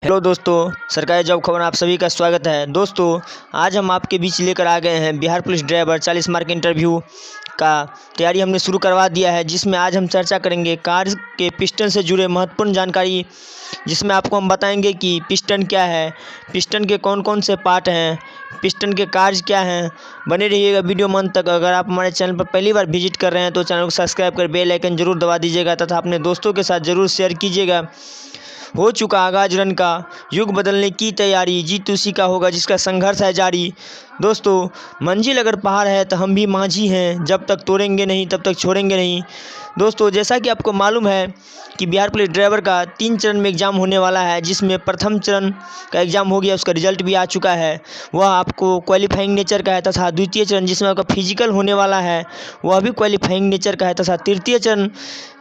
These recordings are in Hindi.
हेलो दोस्तों, सरकारी जॉब खबर में आप सभी का स्वागत है। दोस्तों, आज हम आपके बीच लेकर आ गए हैं Bihar police driver 40 mark interview का तैयारी हमने शुरू करवा दिया है, जिसमें आज हम चर्चा करेंगे कार के पिस्टन से जुड़े महत्वपूर्ण जानकारी, जिसमें आपको हम बताएंगे कि पिस्टन क्या है, पिस्टन के कौन कौन से पार्ट हैं, पिस्टन के कार्य क्या हैं। बने रहिएगा वीडियो में अंत तक। अगर आप हमारे चैनल पर पहली बार विजिट कर रहे हैं तो चैनल को सब्सक्राइब कर बेल आइकन जरूर दबा दीजिएगा तथा अपने दोस्तों के साथ ज़रूर शेयर कीजिएगा। हो चुका आगाज रन का, युग बदलने की तैयारी, जीत उसी का होगा जिसका संघर्ष है जारी। दोस्तों, मंजिल अगर पहाड़ है तो हम भी माझी हैं, जब तक तोड़ेंगे नहीं तब तक छोड़ेंगे नहीं। दोस्तों, जैसा कि आपको मालूम है कि बिहार पुलिस ड्राइवर का 3 चरण में एग्ज़ाम होने वाला है, जिसमें प्रथम चरण का एग्ज़ाम हो गया, उसका रिजल्ट भी आ चुका है। वह आपको क्वालिफाइंग नेचर का है तथा द्वितीय चरण जिसमें आपका फिजिकल होने वाला है वह भी क्वालिफाइंग नेचर का है तथा तृतीय चरण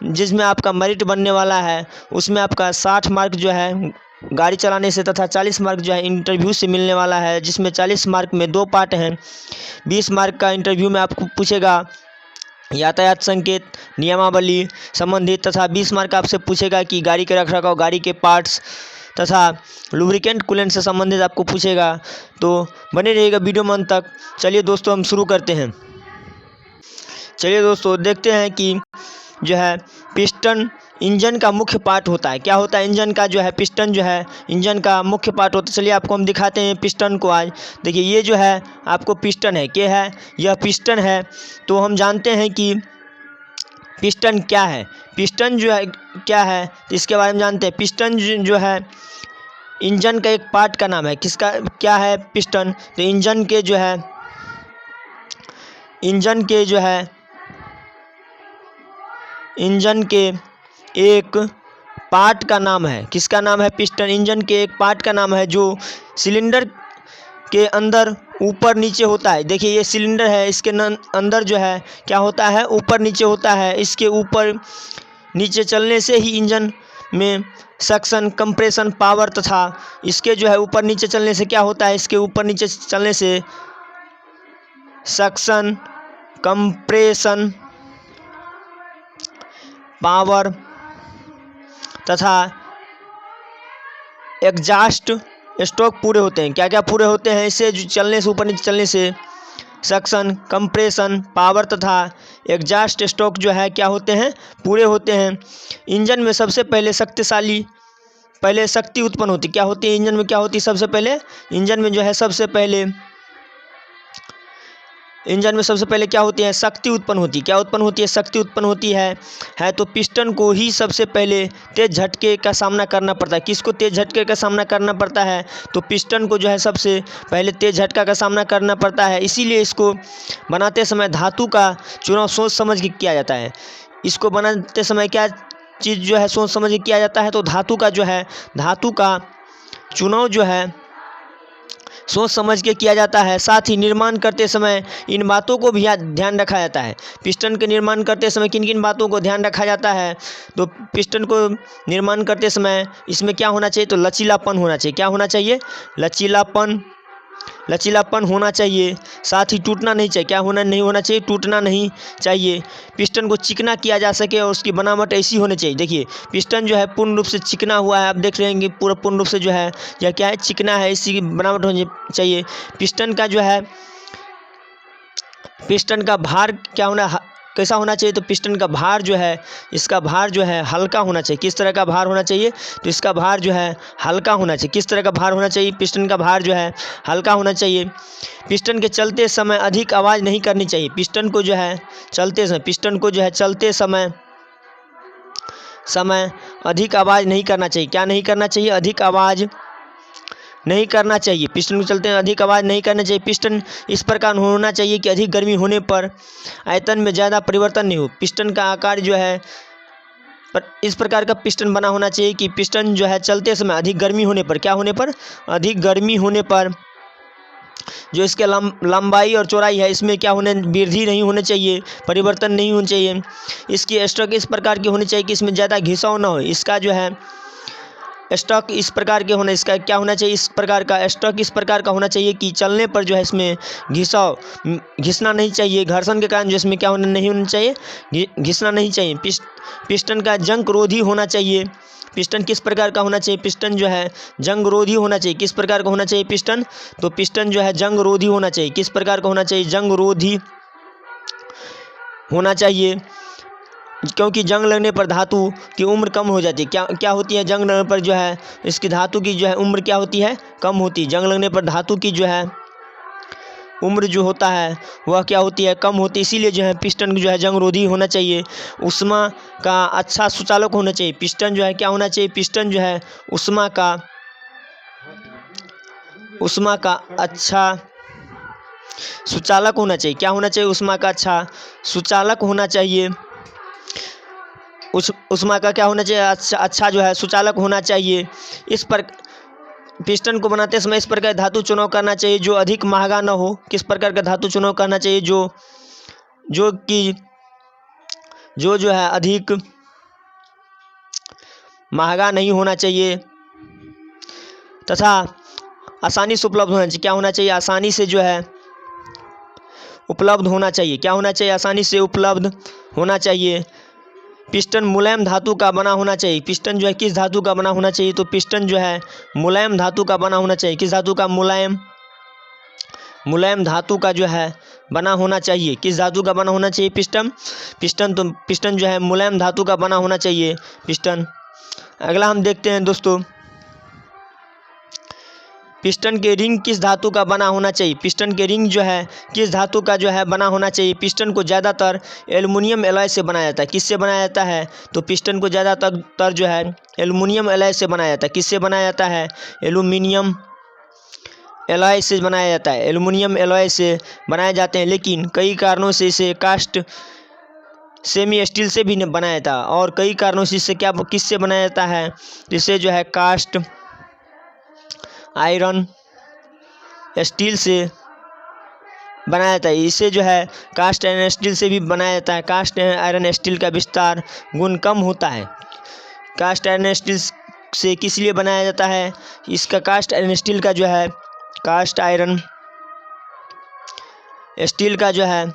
जिसमें आपका मेरिट बनने वाला है, उसमें आपका 60 मार्क जो है गाड़ी चलाने से तथा 40 मार्क जो है इंटरव्यू से मिलने वाला है, जिसमें 40 मार्क में 2 पार्ट हैं। 20 मार्क का इंटरव्यू में आपको पूछेगा यातायात संकेत नियमावली संबंधित तथा 20 मार्क आपसे पूछेगा कि गाड़ी के रखरखाव, गाड़ी के पार्ट्स तथा लुब्रिकेंट कूलेंट से संबंधित आपको पूछेगा। तो बने रहिएगा वीडियो में अंत तक। चलिए दोस्तों, हम शुरू करते हैं। चलिए दोस्तों, देखते हैं कि जो है पिस्टन इंजन का मुख्य पार्ट होता है। क्या होता है? इंजन का जो है पिस्टन जो है इंजन का मुख्य पार्ट होता है। चलिए आपको हम दिखाते हैं पिस्टन को। आज देखिए, ये जो है आपको पिस्टन है, क्या है? यह पिस्टन है। तो हम जानते हैं कि पिस्टन क्या है, पिस्टन जो है क्या है, इसके बारे में जानते हैं। पिस्टन जो है इंजन का एक पार्ट का नाम है। किसका क्या है? पिस्टन। तो इंजन के जो है इंजन के एक पार्ट का नाम है। किसका नाम है? पिस्टन। इंजन के एक पार्ट का नाम है जो सिलेंडर के अंदर ऊपर नीचे होता है। देखिए, ये सिलेंडर है, इसके अंदर जो है क्या होता है? ऊपर नीचे होता है। इसके ऊपर नीचे चलने से ही इंजन में सक्शन, कंप्रेशन, पावर तथा इसके जो है ऊपर नीचे चलने से क्या होता है? इसके ऊपर नीचे चलने से सक्शन, कंप्रेशन, पावर तथा एग्जास्ट स्ट्रोक पूरे होते हैं। क्या क्या पूरे होते हैं? इससे चलने से, ऊपर नीचे चलने से सक्शन, कंप्रेशन, पावर तथा एग्जास्ट स्ट्रोक जो है क्या होते हैं? पूरे होते हैं। इंजन में सबसे पहले शक्ति उत्पन्न होती। क्या होती है इंजन में? क्या होती है सबसे पहले? इंजन में जो है सबसे पहले क्या होती है? शक्ति उत्पन्न होती है। क्या उत्पन्न होती है? शक्ति उत्पन्न होती है। तो पिस्टन को ही सबसे पहले तेज झटके का सामना करना पड़ता है। किसको तेज झटके का सामना करना पड़ता है? तो पिस्टन को जो है सबसे पहले तेज झटका का सामना करना पड़ता है। इसीलिए इसको बनाते समय धातु का चुनाव सोच समझ के किया जाता है। इसको बनाते समय क्या चीज़ जो है सोच समझ के किया जाता है? तो धातु का चुनाव जो है सोच समझ के किया जाता है। साथ ही निर्माण करते समय इन बातों को भी ध्यान रखा जाता है। पिस्टन के निर्माण करते समय किन किन बातों को ध्यान रखा जाता है? तो पिस्टन को निर्माण करते समय इसमें क्या होना चाहिए? तो लचीलापन होना चाहिए। क्या होना चाहिए? लचीलापन होना चाहिए। साथ ही टूटना नहीं चाहिए। क्या नहीं होना चाहिए? टूटना नहीं चाहिए। पिस्टन को चिकना किया जा सके और उसकी बनावट ऐसी होनी चाहिए। देखिए, पिस्टन जो है पूर्ण रूप से चिकना हुआ है। आप देख रहे हैं कि पूरा पूर्ण रूप से जो है यह क्या है? चिकना है। इसी की बनावट होनी चाहिए। पिस्टन का भार कैसा होना चाहिए? तो पिस्टन का भार जो है, इसका भार जो है हल्का होना चाहिए। किस तरह का भार होना चाहिए? तो इसका भार जो है हल्का होना चाहिए। किस तरह का भार होना चाहिए? पिस्टन का भार जो है हल्का होना चाहिए। पिस्टन के चलते समय अधिक आवाज़ नहीं करनी चाहिए। पिस्टन को जो है चलते समय अधिक आवाज़ नहीं करना चाहिए। क्या नहीं करना चाहिए? अधिक आवाज़ नहीं करना चाहिए। पिस्टन को चलते हैं अधिक आवाज़ नहीं करना चाहिए। पिस्टन इस प्रकार होना चाहिए कि अधिक गर्मी होने पर आयतन में ज़्यादा परिवर्तन नहीं हो। पिस्टन का आकार जो है इस प्रकार का पिस्टन बना होना चाहिए कि पिस्टन जो है चलते समय अधिक गर्मी होने पर, क्या होने पर? अधिक गर्मी होने पर जो इसके लंबाई और चौड़ाई है इसमें क्या होने वृद्धि नहीं होनी चाहिए, परिवर्तन नहीं होना चाहिए। इसकी स्ट्रोक इस प्रकार की होनी चाहिए कि इसमें ज़्यादा घिसाव ना हो। इसका जो है स्टॉक इस प्रकार के होना, इसका क्या होना चाहिए, इस प्रकार का स्टॉक इस प्रकार का होना चाहिए कि चलने पर जो है इसमें घिसना नहीं चाहिए। घर्षण के कारण जो इसमें क्या होना नहीं होना चाहिए, घिसना नहीं चाहिए। पिस्टन का जंग रोधी होना चाहिए। पिस्टन किस प्रकार का होना चाहिए, पिस्टन जो है जंग रोधी होना चाहिए। किस प्रकार का होना चाहिए पिस्टन, तो पिस्टन जो है जंग रोधी होना चाहिए। किस प्रकार का होना चाहिए, जंग रोधी होना चाहिए, क्योंकि जंग लगने पर धातु की उम्र कम हो जाती है। क्या होती है, जंग लगने पर जो है इसकी धातु की जो है उम्र क्या होती है, कम होती है। जंग लगने पर धातु की जो है उम्र जो होता है वह क्या होती है, कम होती है। इसीलिए जो है पिस्टन जो है जंग रोधी होना चाहिए। ऊष्मा का अच्छा सुचालक होना चाहिए। पिस्टन जो है क्या होना चाहिए, पिस्टन जो है ऊष्मा का अच्छा सुचालक होना चाहिए। क्या होना चाहिए, ऊष्मा का अच्छा सुचालक होना चाहिए। ऊष्मा का क्या होना चाहिए, अच्छा जो है सुचालक होना चाहिए। इस पर पिस्टन को बनाते समय इस प्रकार धातु चुनाव करना चाहिए जो अधिक महंगा न हो। किस प्रकार का धातु चुनाव करना चाहिए, जो है अधिक महंगा नहीं होना चाहिए तथा आसानी से उपलब्ध होना चाहिए। क्या होना चाहिए, आसानी से जो है उपलब्ध होना चाहिए। क्या होना चाहिए, आसानी से उपलब्ध होना चाहिए। पिस्टन मुलायम धातु का बना होना चाहिए। पिस्टन जो है किस धातु का बना होना चाहिए, तो पिस्टन जो है मुलायम धातु का बना होना चाहिए। किस धातु का, मुलायम धातु का जो है बना होना चाहिए। किस धातु का बना होना चाहिए, पिस्टन जो है मुलायम धातु का बना होना चाहिए पिस्टन। अगला हम देखते हैं दोस्तों, पिस्टन के रिंग किस धातु का बना होना चाहिए। पिस्टन के रिंग जो है किस धातु का जो है बना होना चाहिए। पिस्टन को ज़्यादातर एल्युमिनियम एलॉय से बनाया जाता है। किससे बनाया जाता है, तो पिस्टन को ज़्यादातर जो है एल्युमिनियम एलॉय से बनाया जाता है। किससे बनाया जाता है, एल्युमिनियम एलॉय से बनाया जाता है। एल्युमिनियम एलॉय से बनाए जाते हैं, लेकिन कई कारणों से इसे कास्ट सेमी स्टील से भी बनाया जाता है। और कई कारणों से इसे किससे बनाया जाता है, इसे जो है कास्ट आयरन स्टील से बनाया जाता है। इसे जो है कास्ट आयरन स्टील से भी बनाया जाता है। कास्ट आयरन स्टील का विस्तार गुण कम होता है। कास्ट आयरन स्टील से किस लिए बनाया जाता है, इसका कास्ट आयरन स्टील का जो है कास्ट आयरन स्टील का जो है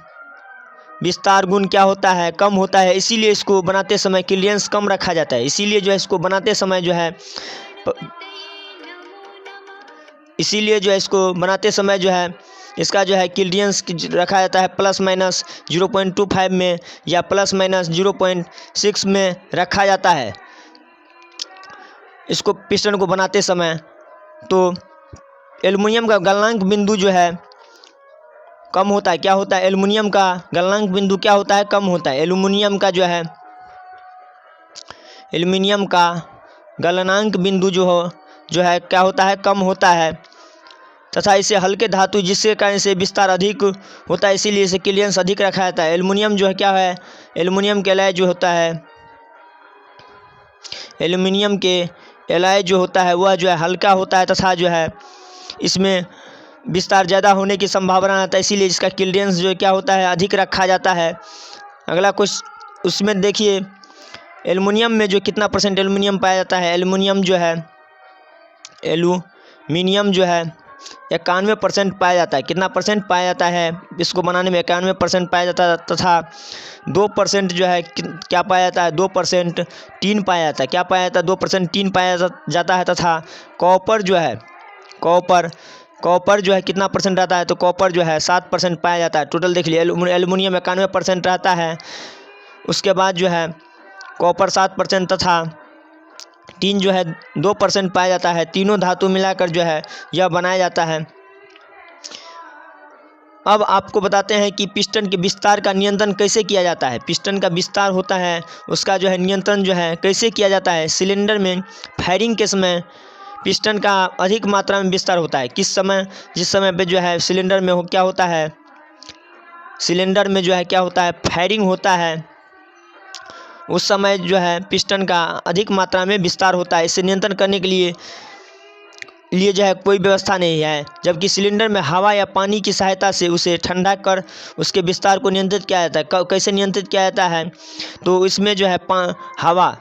विस्तार गुण क्या होता है, कम होता है। इसीलिए इसको बनाते समय क्लियरेंस कम रखा जाता है। इसीलिए जो है इसको बनाते समय जो है इसका जो है क्लियरेंस रखा जाता है प्लस माइनस 0.25 में या प्लस माइनस 0.6 में रखा जाता है इसको पिस्टन को बनाते समय। तो एल्युमिनियम का गलनांक बिंदु जो है कम होता है। क्या होता है, एल्युमिनियम का गलनांक बिंदु क्या होता है, कम होता है। एल्युमिनियम का गलनांक बिंदु जो है क्या होता है, कम होता है तथा इसे हल्के धातु जिसके कारण से विस्तार अधिक होता है, इसीलिए इसे क्लियरेंस अधिक रखा जाता है। एल्युमिनियम जो है क्या है, एल्युमिनियम के एलॉय जो होता है, एल्युमिनियम के एलॉय जो होता है वह जो है हल्का होता है तथा जो है इसमें विस्तार ज़्यादा होने की संभावना रहता है, इसीलिए इसका क्लियरेंस जो क्या होता है अधिक रखा जाता है। अगला कुछ उसमें देखिए, एल्युमिनियम में जो कितना परसेंट एल्युमिनियम पाया जाता है। एल्युमिनियम जो है 91% पाया जाता है। कितना परसेंट पाया जाता है, इसको बनाने में 91% पाया जाता है तथा 2% जो है क्या पाया जाता है, 2% टीन पाया जाता है। क्या पाया जाता है, 2% टीन पाया जाता है तथा कॉपर जो है कितना परसेंट रहता है, तो कॉपर जो है 7% पाया जाता है। टोटल देख लीजिए, एल्युमिनियम 91% रहता है, उसके बाद जो है कॉपर 7% तथा टीन जो है 2% पाया जाता है। तीनों धातु मिलाकर जो है यह बनाया जाता है। अब आपको बताते हैं कि पिस्टन के विस्तार का नियंत्रण कैसे किया जाता है। पिस्टन का विस्तार होता है उसका जो है नियंत्रण जो है कैसे किया जाता है। सिलेंडर में फायरिंग के समय पिस्टन का अधिक मात्रा में विस्तार होता है। जिस समय पे जो है सिलेंडर में क्या होता है, सिलेंडर में जो है क्या होता है, फायरिंग होता है, उस समय जो है पिस्टन का अधिक मात्रा में विस्तार होता है। इसे नियंत्रण करने के लिए जो है कोई व्यवस्था नहीं है, जबकि सिलेंडर में हवा या पानी की सहायता से उसे ठंडा कर उसके विस्तार को नियंत्रित किया जाता है। कैसे नियंत्रित किया जाता है, तो इसमें जो है हवा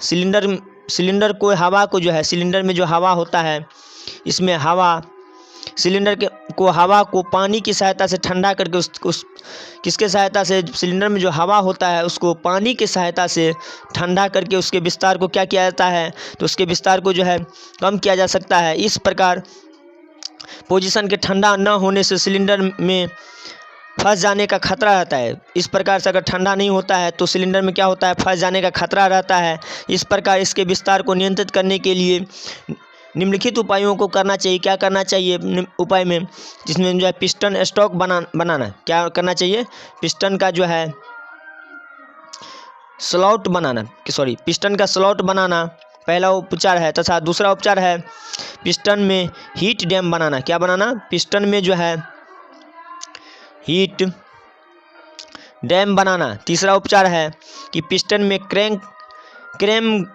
सिलेंडर को हवा को जो है सिलेंडर में जो हवा होता है, इसमें हवा सिलेंडर को हवा को पानी की सहायता से ठंडा करके उस किसके सहायता से, सिलेंडर में जो हवा होता है उसको पानी की सहायता से ठंडा करके उसके विस्तार को क्या किया जाता है, तो उसके विस्तार को जो है कम किया जा सकता है। इस प्रकार पोजीशन के ठंडा न होने से सिलेंडर में फंस जाने का खतरा रहता है। इस प्रकार से अगर ठंडा नहीं होता है तो सिलेंडर में क्या होता है, फंस जाने का खतरा रहता है। इस प्रकार इसके विस्तार को नियंत्रित करने के लिए निम्नलिखित उपायों को करना चाहिए। क्या करना चाहिए उपाय में, जिसमें जो है पिस्टन स्टॉक बनाना, क्या करना चाहिए, पिस्टन का जो है स्लॉट बनाना, पिस्टन का स्लॉट बनाना पहला उपचार है, तथा दूसरा उपचार है पिस्टन में हीट डैम बनाना। क्या बनाना, पिस्टन में जो है हीट डैम बनाना। तीसरा उपचार है कि पिस्टन में क्रैम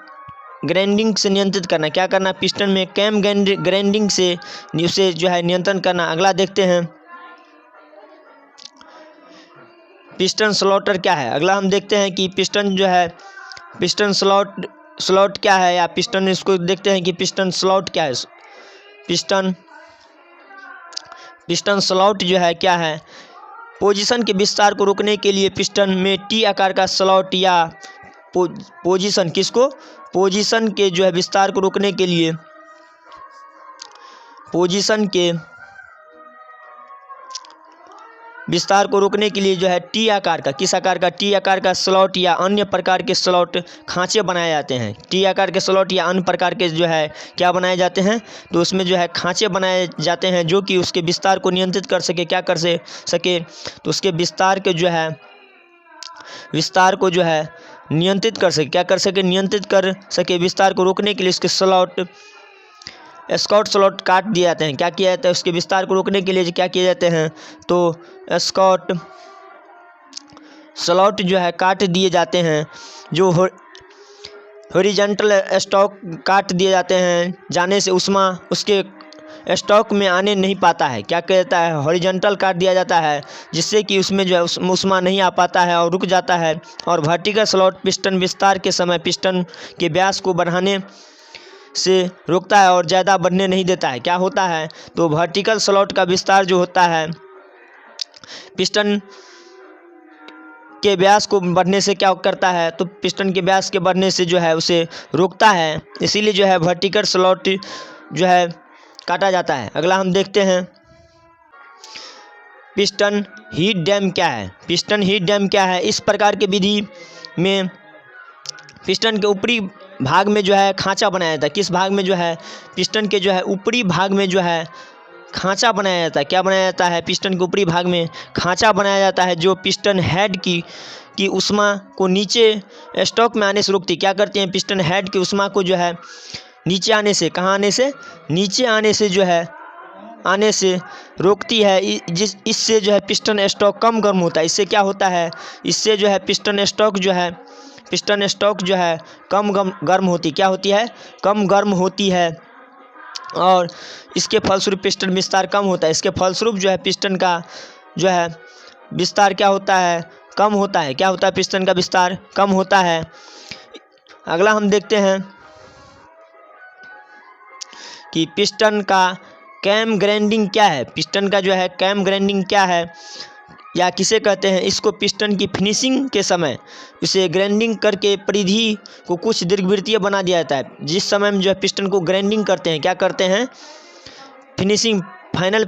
ग्राइंडिंग से नियंत्रित करना। क्या करना, पिस्टन में कैम ग्राइंडिंग से उसे जो है नियंत्रण करना। अगला देखते हैं पिस्टन स्लॉटर क्या है। अगला हम देखते हैं कि पिस्टन जो है पिस्टन स्लॉट क्या है, या पिस्टन, इसको देखते हैं कि पिस्टन स्लॉट क्या है। पिस्टन स्लॉट जो है क्या है, पोजीशन के विस्तार को रोकने के लिए पिस्टन में टी आकार का स्लॉट या पोजीशन पोजीशन के जो है विस्तार को रोकने के लिए पोजीशन के विस्तार को रोकने के लिए जो है टी आकार का, किस आकार का, टी आकार का स्लॉट या अन्य प्रकार के स्लॉट खांचे बनाए जाते हैं। टी आकार के स्लॉट या अन्य प्रकार के जो है क्या बनाए जाते हैं, तो उसमें जो है खांचे बनाए जाते हैं जो कि उसके विस्तार को नियंत्रित कर सके। क्या कर सके, तो उसके विस्तार को जो है नियंत्रित कर सके। क्या कर सके, नियंत्रित कर सके। विस्तार को रोकने के लिए उसके स्कॉट स्लॉट काट दिए जाते हैं। क्या किया जाता है, उसके विस्तार को रोकने के लिए क्या किए जाते हैं, तो स्कॉट स्लॉट जो है काट दिए जाते हैं। जो हॉरिजॉन्टल स्टॉक काट दिए जाते हैं, जाने से उष्मा उसके स्टॉक में आने नहीं पाता है। क्या कहता है, हॉरिजॉन्टल काट दिया जाता है, जिससे कि उसमें जो है उष्मा नहीं आ पाता है और रुक जाता है। और वर्टिकल स्लॉट पिस्टन विस्तार के समय पिस्टन के व्यास को बढ़ाने से रोकता है और ज़्यादा बढ़ने नहीं देता है। क्या होता है, तो वर्टिकल स्लॉट का विस्तार जो होता है पिस्टन के व्यास को बढ़ने से क्या करता है, तो पिस्टन के व्यास के बढ़ने से जो है उसे रोकता है। इसीलिए जो है वर्टिकल स्लॉट जो है काटा जाता है। अगला हम देखते हैं पिस्टन हीट डैम क्या है। पिस्टन हीट डैम क्या है, इस प्रकार के विधि में पिस्टन के ऊपरी भाग में जो है खांचा बनाया जाता है। किस भाग में, जो है पिस्टन के जो है ऊपरी भाग में जो है खांचा बनाया जाता है। क्या बनाया जाता है, पिस्टन के ऊपरी भाग में खांचा बनाया जाता है, जो पिस्टन हेड की उष्मा को नीचे स्टॉक में आने से रोकती। क्या करती हैं, पिस्टन हेड की उष्मा को जो है नीचे आने से, कहाँ आने से, नीचे आने से जो है आने से रोकती है। इससे जो है पिस्टन स्टॉक कम गर्म होता है। इससे क्या होता है, इससे जो है पिस्टन स्टॉक जो है कम गर्म होती, क्या होती है, कम गर्म होती है। और इसके फलस्वरूप पिस्टन विस्तार कम होता है। इसके फलस्वरूप जो है पिस्टन का जो है विस्तार क्या होता है, कम होता है। क्या होता है, पिस्टन का विस्तार कम होता है। अगला हम देखते हैं कि पिस्टन का कैम ग्राइंडिंग क्या है। पिस्टन का जो है कैम ग्राइंडिंग क्या है या किसे कहते हैं, इसको पिस्टन की फिनिशिंग के समय इसे ग्राइंडिंग करके परिधि को कुछ दीर्घवृत्तीय बना दिया जाता है। जिस समय में जो है पिस्टन को ग्राइंडिंग करते हैं, क्या करते हैं, फाइनल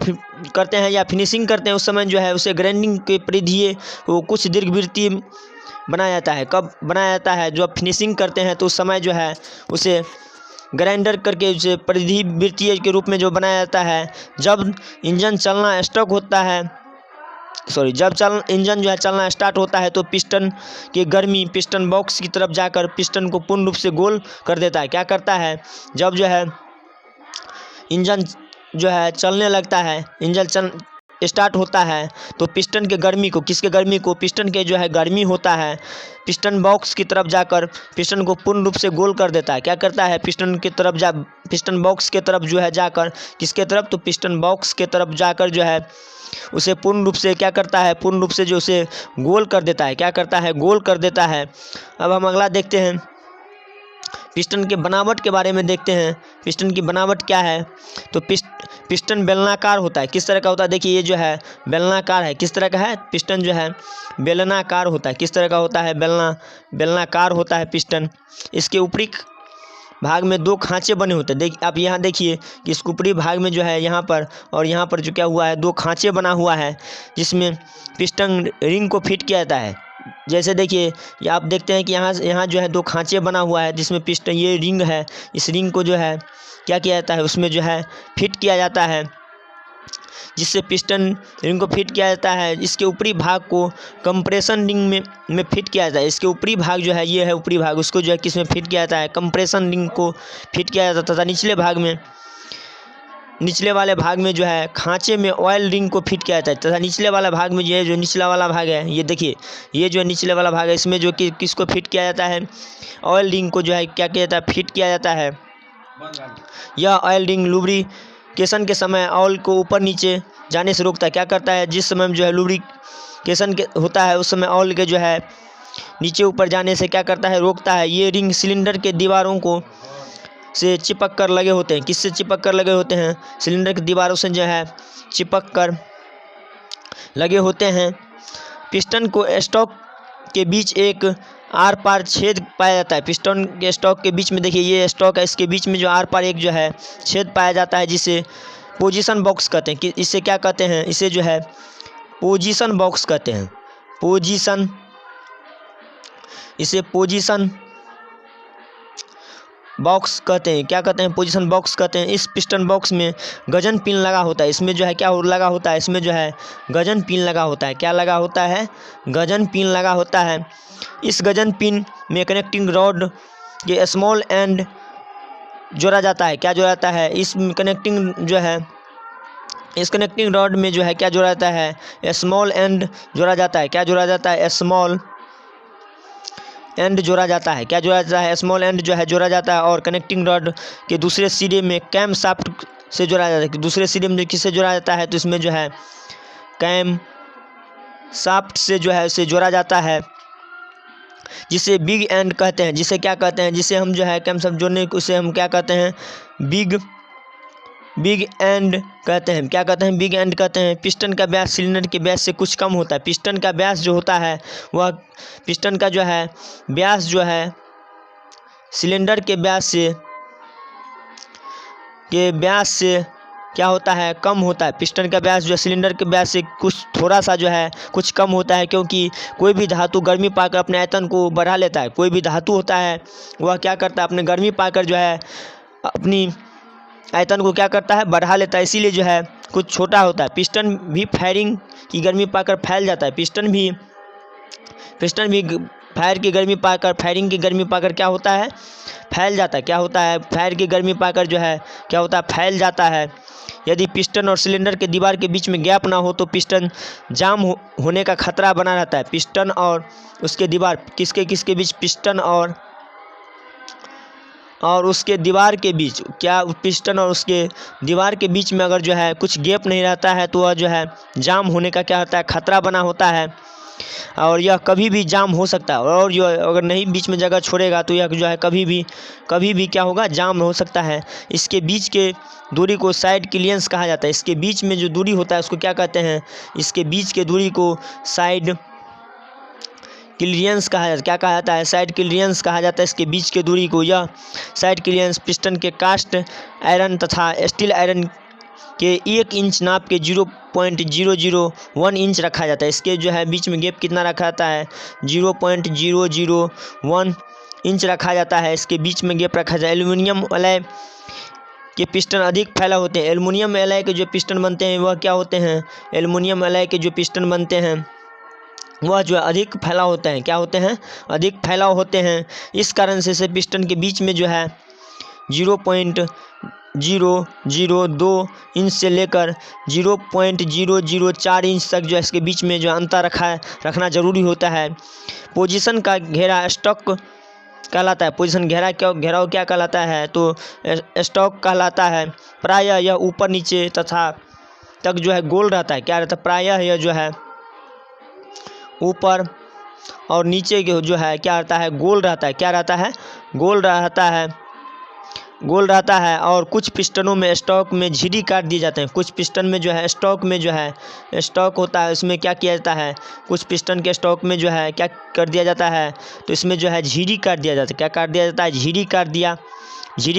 करते हैं या फिनिशिंग करते हैं, उस समय जो है उसे ग्राइंडिंग के परिधि को कुछ दीर्घवृत्तीय बनाया जाता है। कब बनाया जाता है, जब फिनिशिंग करते हैं तो उस समय जो है उसे ग्राइंडर करके उसे परिधि वृत्तीय के रूप में जो बनाया जाता है। जब इंजन चलना स्टॉक होता है, जब इंजन जो है चलना स्टार्ट होता है तो पिस्टन की गर्मी पिस्टन बॉक्स की तरफ जाकर पिस्टन को पूर्ण रूप से गोल कर देता है। क्या करता है, जब जो है इंजन जो है चलने लगता है, इंजन स्टार्ट होता है तो पिस्टन के गर्मी को, किसके गर्मी को, पिस्टन के जो है गर्मी होता है पिस्टन बॉक्स की तरफ जाकर पिस्टन को पूर्ण रूप से गोल कर देता है। क्या करता है, पिस्टन बॉक्स के तरफ जो है जाकर, किसके तरफ, तो पिस्टन बॉक्स के तरफ जाकर जो है उसे पूर्ण रूप से क्या करता है, पूर्ण रूप से जो उसे गोल कर देता है। क्या करता है, गोल कर देता है। अब हम अगला देखते हैं पिस्टन के बनावट के बारे में देखते हैं। पिस्टन की बनावट क्या है, तो पिस्टन बेलनाकार होता है। किस तरह का होता है, देखिए ये जो है बेलनाकार है। किस तरह का है, पिस्टन जो है बेलनाकार होता है। किस तरह का होता है, बेलनाकार होता है पिस्टन। इसके ऊपरी भाग में 2 खांचे बने होते हैं। आप यहाँ देखिए कि इस ऊपरी भाग में जो है यहाँ पर और यहाँ पर जो क्या हुआ है, 2 खांचे बना हुआ है जिसमें पिस्टन रिंग को फिट किया जाता है। जैसे देखिए ये आप देखते हैं कि यहाँ जो है 2 खांचे बना हुआ है जिसमें पिस्टन, ये रिंग है, इस रिंग को जो है क्या किया जाता है, उसमें जो है फिट किया जाता है, जिससे पिस्टन रिंग को फिट किया जाता है। इसके ऊपरी भाग को कंप्रेशन रिंग में फिट किया जाता है। इसके ऊपरी भाग जो है, ये है ऊपरी भाग, उसको जो है किस में फिट किया जाता है, कंप्रेशन रिंग को फिट किया जाता था। निचले वाले भाग में जो है खांचे में ऑयल रिंग को फिट किया जाता है तथा निचले वाला भाग में जो निचला वाला भाग है, ये देखिए ये जो है निचले वाला भाग है, इसमें जो कि किसको फिट किया जाता है, ऑयल रिंग को जो है क्या किया जाता है, फिट किया जाता है। यह ऑयल रिंग लुब्रिकेशन के समय ऑयल को ऊपर नीचे जाने से रोकता है। क्या करता है, जिस समय जो है लुब्रिकेशन होता है उस समय ऑयल के जो है नीचे ऊपर जाने से क्या करता है, रोकता है। ये रिंग सिलेंडर के दीवारों को से चिपक कर लगे होते हैं। किससे चिपक कर लगे होते हैं, सिलेंडर की दीवारों से जो है चिपक कर लगे होते हैं। पिस्टन को स्टॉक के बीच एक आर पार छेद पाया जाता है। पिस्टन के स्टॉक के बीच में देखिए ये स्टॉक है, इसके बीच में जो आर पार एक जो है छेद पाया जाता है जिसे पोजीशन बॉक्स कहते हैं। कि इसे क्या कहते हैं, इसे जो है पोजीशन बॉक्स कहते हैं। इसे पोजीशन बॉक्स कहते हैं। क्या कहते हैं, पोजीशन बॉक्स कहते हैं। इस पिस्टन बॉक्स में गजन पिन लगा होता है। इसमें जो है क्या लगा होता है, इसमें जो है गजन पिन लगा होता है। क्या लगा होता है, गजन पिन लगा होता है। इस गजन पिन में कनेक्टिंग रॉड के स्मॉल एंड जोड़ा जाता है। क्या जोड़ा जाता है, इस कनेक्टिंग रॉड में जो है क्या जोड़ा जाता है, स्मॉल एंड जोड़ा जाता है। क्या जोड़ा जाता है, स्मॉल एंड जोड़ा जाता है। क्या जोड़ा जाता है, स्मॉल एंड जो है जोड़ा जाता है। और कनेक्टिंग रॉड के दूसरे सिरे में कैम शाफ्ट से जोड़ा जाता है। दूसरे सिरे में किससे जोड़ा जाता है, तो इसमें जो है कैम शाफ्ट से जो है उसे जोड़ा जाता है, जिसे बिग एंड कहते हैं। जिसे क्या कहते हैं, जिसे हम जो है कैम शाफ्ट जोड़ने को उसे हम क्या कहते हैं, बिग एंड कहते हैं। क्या कहते हैं, बिग एंड कहते हैं। पिस्टन का व्यास सिलेंडर के व्यास से कुछ कम होता है। पिस्टन का व्यास जो होता है वह पिस्टन का जो है व्यास जो है सिलेंडर के व्यास से क्या होता है, कम होता है। पिस्टन का व्यास जो है सिलेंडर के व्यास से कुछ थोड़ा सा जो है कुछ कम होता है, क्योंकि कोई भी धातु गर्मी पाकर अपने आयतन को बढ़ा लेता है। कोई भी धातु होता है वह क्या करता है, अपने गर्मी पाकर जो है अपनी आयतन को क्या करता है, बढ़ा लेता है, इसीलिए जो है कुछ छोटा होता है। पिस्टन भी फायरिंग की गर्मी पाकर फैल जाता है। पिस्टन भी फायरिंग की गर्मी पाकर क्या होता है, फैल जाता है। क्या होता है, फायर की गर्मी पाकर जो है क्या होता है, फैल जाता है। यदि पिस्टन और सिलेंडर के दीवार के बीच में गैप ना हो तो पिस्टन जाम होने का खतरा बना रहता है। पिस्टन और उसके दीवार किसके बीच, पिस्टन और उसके दीवार के बीच, क्या पिस्टन और उसके दीवार के बीच में अगर जो है कुछ गैप नहीं रहता है तो वह जो है जाम होने का क्या होता है, खतरा बना होता है। और यह कभी भी जाम हो सकता है। और जो अगर नहीं बीच में जगह छोड़ेगा तो यह जो है कभी भी क्या होगा, जाम हो सकता है। इसके बीच के दूरी को साइड क्लियरेंस कहा जाता है। इसके बीच में जो दूरी होता है उसको क्या कहते हैं, इसके बीच के दूरी को साइड क्लियरेंस कहा जाता है। क्या कहा जाता है, साइड क्लियरेंस कहा जाता है इसके बीच के दूरी को। यह साइड क्लियरेंस पिस्टन के कास्ट आयरन तथा स्टील आयरन के 1 इंच नाप के 0.001 इंच रखा जाता है। इसके जो है बीच में गैप कितना रखा जाता है, 0.001 इंच रखा जाता है। इसके बीच में गैप रखा जाए। एल्युमिनियम एलॉय के पिस्टन अधिक फैला होते हैं। एल्युमिनियम एलॉय के जो पिस्टन बनते हैं वह क्या होते हैं, एल्युमिनियम एलॉय के जो पिस्टन बनते हैं वह जो है अधिक फैलाव होते हैं। क्या होते हैं, अधिक फैलाव होते हैं। इस कारण से इसे पिस्टन के बीच में जो है 0.002 इंच से लेकर 0.004 इंच तक जो है इसके बीच में जो अंतर रखना जरूरी होता है। पोजीशन का घेरा स्टॉक कहलाता है। पोजीशन घेराव क्या कहलाता है, तो स्टॉक कहलाता है। प्रायः यह ऊपर नीचे तक जो है गोल रहता है। क्या रहता है, प्रायः यह जो है ऊपर और नीचे के जो है क्या रहता है, गोल रहता है। क्या रहता है, गोल रहता है और कुछ पिस्टनों में स्टॉक में झिरी काट दिए जाते हैं। कुछ पिस्टन में जो है स्टॉक में जो है स्टॉक होता है, उसमें क्या किया जाता है, कुछ पिस्टन के स्टॉक में जो है क्या कर दिया जाता है, तो इसमें जो है झिरी काट दिया जाता है। क्या काट दिया जाता है? झिरी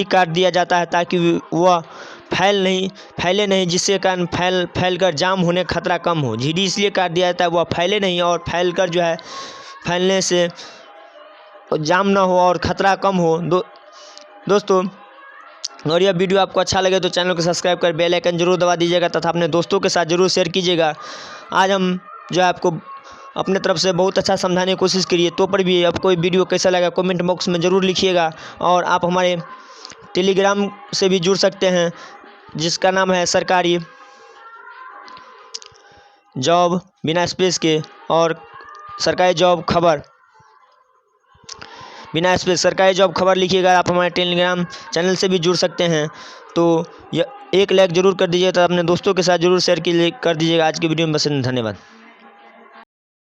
काट दिया जाता है ताकि वह फैले नहीं, जिसके कारण फैल कर जाम होने का खतरा कम हो। झिरी इसलिए काट दिया जाता है वह फैले नहीं और फैल कर जो है फैलने से जाम ना हो और ख़तरा कम हो। दोस्तों, और यह वीडियो आपको अच्छा लगे तो चैनल को सब्सक्राइब कर बेल आइकन जरूर दबा दीजिएगा तथा अपने दोस्तों के साथ ज़रूर शेयर कीजिएगा। आज हम जो है आपको अपने तरफ से बहुत अच्छा समझाने की कोशिश करिए, तो पर भी आपको वीडियो कैसा लगा कमेंट बॉक्स में ज़रूर लिखिएगा। और आप हमारे टेलीग्राम से भी जुड़ सकते हैं, जिसका नाम है सरकारी जॉब बिना स्पेस के और सरकारी जॉब खबर बिना स्पेस सरकारी जॉब खबर लिखिएगा। आप हमारे टेलीग्राम चैनल से भी जुड़ सकते हैं। तो यह एक लाइक ज़रूर कर दीजिएगा, तो अपने दोस्तों के साथ ज़रूर शेयर कर दीजिएगा। आज की वीडियो में बस धन्यवाद।